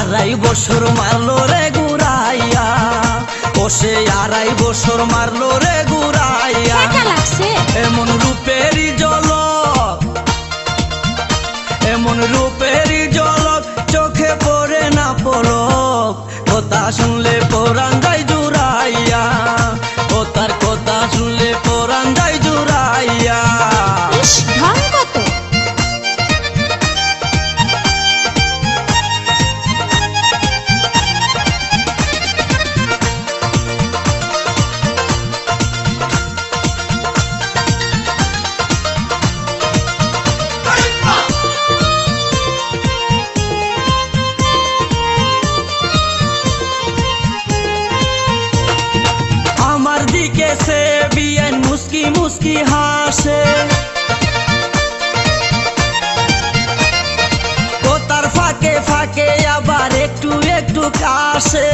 আড়াই বছর মারলো রে ঘুরাইয়া, ও সে আড়াই বছর মারলো রে ঘুরাইয়া। এমন রূপেরই ঝলক, এমন রূপেরই ঝলক, চোখে পড়ে না পলক। কথা শুনলে পরাণ যায় জুড়াইয়া, ও তার কথা শুনলে পরাণ যায় জুড়াইয়া। আমার দিকে সে বিয়ান মুস্কি মুস্কি হাসে, কথার ফাঁকে ফাঁকে আবার একটু একটু কাশে।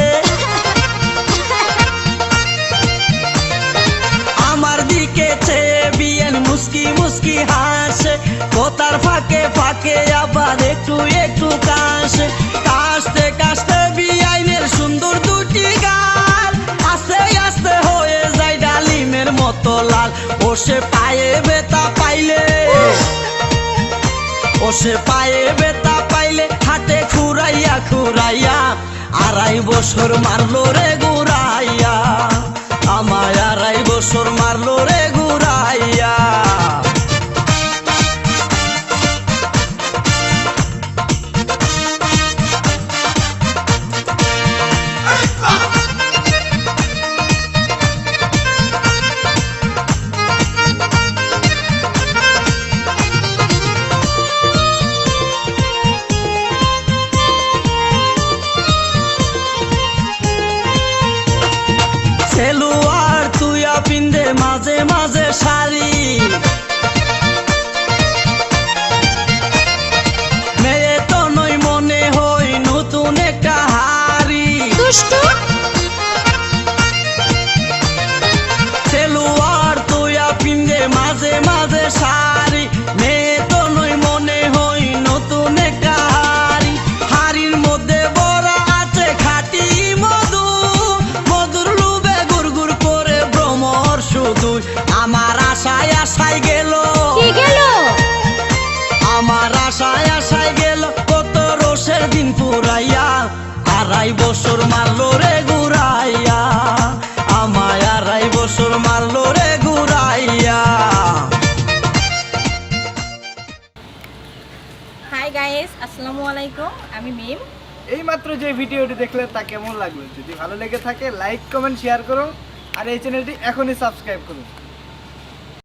আমার দিকে সে বিয়ান মুস্কি মুস্কি হাসে, কথার ফাঁকে ফাঁকে আবার একটু একটু কাশে। কাশতে কাশতে বিয়াইনের সুন্দর দুটি গাল আস্তে আস্তে হয়ে যায় ডালিমের মতো লাল। ও সে পায়ে ব্যথা পাইলে, ও সে পায়ে ব্যথা পাইলে হাতে খুরাইয়া খুরাইয়া। আড়াই বছর মারলো রে ঘুরাইয়া, আমায় আড়াই বছর মারলো রে ঘুরাইয়া। সেলুয়ার তুইয়া পিন্দে মাঝে মাঝে শাড়ি, মেয়ে তো নই মনে হই নতুন একটা হাড়ি। সেলুয়ার তুইয়া পিন্দে মাঝে মাঝে শাড়ি, মেয়ে তো নই মনে হই নতুন একটা হাড়ি। হাড়ির মধ্যে বড়া আছে খাঁটি মধু, মধুর লুবে গুড় করে ভ্রমর শুধু। আমার আশায় আশায় গেল, আমার আশায় আশায় গেল কত রোষের দিন পুরাইয়া। আড়াই বছর মারলো রে ঘুরাইয়া, আমায় আড়াই বছর মারলো রে ঘুরাইয়া। হাই গাইস, আসসালামু আলাইকুম, আমি মিম। এইমাত্র যে ভিডিওটি দেখলেন তা কেমন লাগলো? যদি ভালো লেগে থাকে লাইক কমেন্ট শেয়ার করুন, আর এই চ্যানেলটি এখনই সাবস্ক্রাইব করুন।